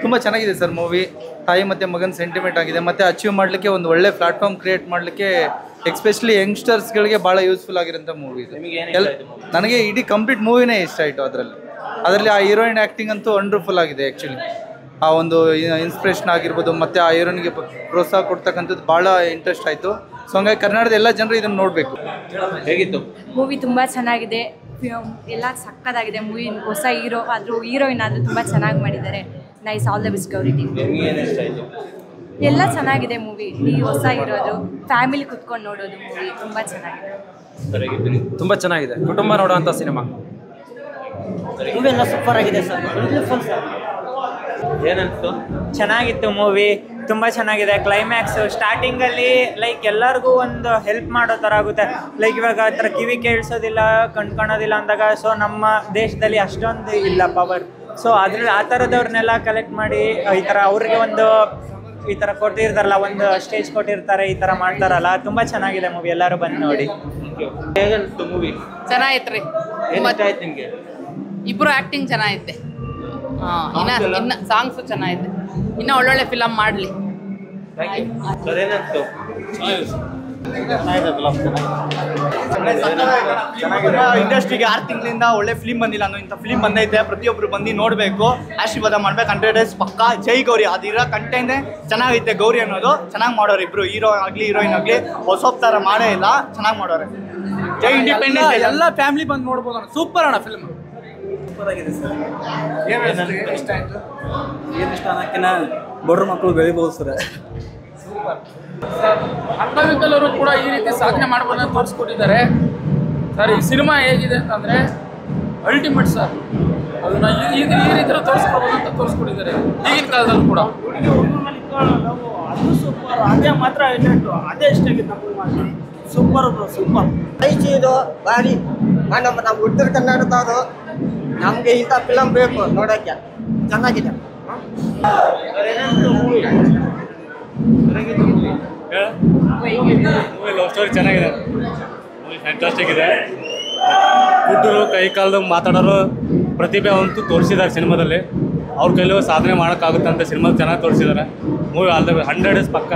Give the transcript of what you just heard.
ತುಂಬ ಚೆನ್ನಾಗಿದೆ sir movie. ತಾಯಿ ಮತ್ತು ಮಗನ ಸೆಂಟಿಮೆಂಟ್ ಆಗಿದೆ, ಮತ್ತು ಅಚೀವ್ ಮಾಡಲಿಕ್ಕೆ ಒಂದು ಒಳ್ಳೆ ಪ್ಲಾಟ್ಫಾರ್ಮ್ ಕ್ರಿಯೇಟ್ ಮಾಡಲಿಕ್ಕೆ ಎಕ್ಸ್ಪೆಷಲಿ ಯಂಗ್ಸ್ಟರ್ಸ್ಗಳಿಗೆ ಭಾಳ ಯೂಸ್ಫುಲ್ ಆಗಿರೋಂಥ ಮೂವಿ ಇದು. ನನಗೆ ಇಡೀ ಕಂಪ್ಲೀಟ್ ಮೂವಿನೇ ಇಷ್ಟ ಆಯಿತು. ಅದರಲ್ಲಿ ಆ ಹೀರೋಯಿನ್ ಆ್ಯಕ್ಟಿಂಗ್ ಅಂತೂ ವಂಡರ್ಫುಲ್ ಆಗಿದೆ. ಆ್ಯಕ್ಚುಲಿ ಆ ಒಂದು ಇನ್ಸ್ಪಿರೇಷನ್ ಆಗಿರ್ಬೋದು, ಮತ್ತು ಆ ಹೀರೋನಿಗೆ ಪ್ರೋತ್ಸಾಹ ಕೊಡ್ತಕ್ಕಂಥದ್ದು ಭಾಳ ಇಂಟ್ರೆಸ್ಟ್ ಆಯಿತು. ಸೊ ಹಂಗಾಗಿ ಕರ್ನಾಟಕದ ಎಲ್ಲ ಜನರು ಇದನ್ನು ನೋಡಬೇಕು. ಹೇಗಿತ್ತು ಮೂವಿ? ತುಂಬ ಚೆನ್ನಾಗಿದೆ, ಎಲ್ಲ ಸಕ್ಕತ್ತಾಗಿದೆ ಮೂವಿ. ಹೊಸ ಹೀರೋ ಆದರೂ ಹೀರೋಯಿನ್ ಆದರೂ ತುಂಬ ಚೆನ್ನಾಗಿ ಮಾಡಿದ್ದಾರೆ. Nice, all the best Gauri team. ಎಲ್ಲ ಚೆನ್ನಾಗಿದೆ ಮೂವಿ. ಈ ಹೊಸ ಹೀರೋದು ಫ್ಯಾಮಿಲಿ ಕುತ್ಕೊಂಡು ನೋಡೋದು ಮೂವಿ ತುಂಬ ಚೆನ್ನಾಗಿದೆ. ತುಂಬ ಚೆನ್ನಾಗಿದೆ, ಕುಟುಂಬ ನೋಡುವಂಥ ಸಿನಿಮಾ. ಮೂವಿ ಎಲ್ಲ ಸೂಪರ್ ಆಗಿದೆ ಸರ್. ಏನಂತು? ಚೆನ್ನಾಗಿತ್ತು ಮೂವಿ, ತುಂಬ ಚೆನ್ನಾಗಿದೆ. ಕ್ಲೈಮ್ಯಾಕ್ಸ್ ಸ್ಟಾರ್ಟಿಂಗಲ್ಲಿ ಲೈಕ್ ಎಲ್ಲರಿಗೂ ಒಂದು ಹೆಲ್ಪ್ ಮಾಡೋ ಥರ ಆಗುತ್ತೆ. ಲೈಕ್ ಇವಾಗ ಆ ಥರ ಕಿವಿ ಕೇಳಿಸೋದಿಲ್ಲ, ಕಾಣೋದಿಲ್ಲ ಅಂದಾಗ, ಸೊ ನಮ್ಮ ದೇಶದಲ್ಲಿ ಅಷ್ಟೊಂದು ಇಲ್ಲ ಪವರ್. ಸೊ ಅದ್ರಲ್ಲಿ ಆ ಥರದವ್ರನ್ನೆಲ್ಲ ಕಲೆಕ್ಟ್ ಮಾಡಿ ಈ ಥರ ಅವ್ರಿಗೆ ಒಂದು ಈ ಥರ ಕೊಟ್ಟಿರ್ತಾರಲ್ಲ, ಒಂದು ಸ್ಟೇಜ್ ಕೊಟ್ಟಿರ್ತಾರೆ, ಈ ಥರ ಮಾಡ್ತಾರಲ್ಲ, ತುಂಬ ಚೆನ್ನಾಗಿದೆ ಮೂವಿ. ಎಲ್ಲರೂ ಬಂದು ನೋಡಿ. ಹೇಗನ್ನಿಸ್ತು ಮೂವಿ? ಚೆನ್ನಾಗಿತ್ತು ರೀ. ಆಯ್ತು ನಿಮಗೆ? ಇಬ್ಬರು ಆ್ಯಕ್ಟಿಂಗ್ ಚೆನ್ನಾಗೈತೆ. ಇನ್ನು ಸಾಂಗ್ಸು ಚೆನ್ನಾಗೈತೆ. ಇನ್ನೂ ಒಳ್ಳೊಳ್ಳೆ ಫಿಲಮ್ ಮಾಡಲಿ. ಇಂಡಸ್ಟ್ರಿಗೆ 6 ತಿಂಗಳಿಂದ ಒಳ್ಳೆ ಫಿಲ್ಮ್ ಬಂದಿಲ್ಲ ಅನ್ನೋ ಇಂಥ ಫಿಲ್ಮ್ ಬಂದೈತೆ. ಪ್ರತಿಯೊಬ್ಬರು ಬಂದು ನೋಡಬೇಕು, ಆಶೀರ್ವಾದ ಮಾಡ್ಬೇಕು. 100 days ಪಕ್ಕಾ. ಜೈ ಗೌರಿ ಅದಿರೋ ಕಂಟೆಂಟೇ ಚೆನ್ನಾಗೈತೆ. ಗೌರಿ ಅನ್ನೋದು ಚೆನ್ನಾಗಿ ಮಾಡೋರು. ಇಬ್ರು ಹೀರೋ ಆಗಲಿ ಹೀರೋಯಿನ್ ಆಗಲಿ ಹೊಸ ಥರ ಮಾಡೇ ಇಲ್ಲ, ಚೆನ್ನಾಗಿ ಮಾಡೋರೆ. ಜೈ ಇಂಡಿಪೆಂಡೆನ್ಸ್. ಎಲ್ಲ ಫ್ಯಾಮಿಲಿ ಬಂದು ನೋಡ್ಬೋದು ಅಣ್ಣ. ಸೂಪರ್ ಅಣ್ಣ ಫಿಲ್ಮ್. ಸೂಪರ್ ಆಗಿದೆ ಸರ್. ಇಷ್ಟ ಆಯಿತು? ಏನು ಇಷ್ಟ ಅನ್ನೋಕ್ಕಿಂತ ಬಡ್ರ ಮಕ್ಕಳು ಬೆಳಿಬೋದು ಸರ್. ಅಂಗವಿಕಲರು ಕೂಡ ಈ ರೀತಿ ಸಾಧನೆ ಮಾಡ್ಬೋದು ಅಂತ ತೋರಿಸ್ಕೊಟ್ಟಿದ್ದಾರೆ ಸರ್. ಈ ಸಿನಿಮಾ ಹೇಗಿದೆ ಅಂತಂದರೆ ಅಲ್ಟಿಮೇಟ್ ಸರ್. ಅದನ್ನ ಈ ರೀತಿ ತೋರಿಸ್ಕೊಡ್ಬೋದು ಅಂತ ತೋರಿಸ್ಕೊಟ್ಟಿದ್ದಾರೆ ಈಗಿನ ಕಾಲದಲ್ಲೂ ಕೂಡ. ಅದು ಸೂಪರ್. ಅದೇ ಮಾತ್ರ ಹೈಲೈಟು. ಅದೇ ಇಷ್ಟ ಆಗಿದೆ ನಮಗೆ ಮಾತ್ರ. Super super. ಇದು ಭಾರಿ. ನಮ್ಮ ಉತ್ತರ ಕನ್ನಡದವರು ನಮಗೆ ಇಂಥ ಫಿಲಮ್ ಬೇಕು ನೋಡೋಕ್ಕೆ. ಚೆನ್ನಾಗಿದೆ. ಲವ್ ಸ್ಟೋರಿ ಚೆನ್ನಾಗಿದೆ. ಫ್ಯಾಂಟಾಸ್ಟಿಕ್ ಇದೆ. ಹುಡುಗರು ಕೈ ಕಾಲದಾಗ ಮಾತಾಡೋರು ಪ್ರತಿಭೆ ಅಂತೂ ತೋರಿಸಿದ್ದಾರೆ ಸಿನಿಮಾದಲ್ಲಿ. ಅವ್ರ ಕೈಲೂ ಸಾಧನೆ ಮಾಡೋಕ್ಕಾಗುತ್ತೆ ಅಂತ ಸಿನಿಮಾ ಚೆನ್ನಾಗಿ ತೋರಿಸಿದ್ದಾರೆ. ಮೂವಿ ಆಲ್ ದ 100 days ಪಕ್ಕ.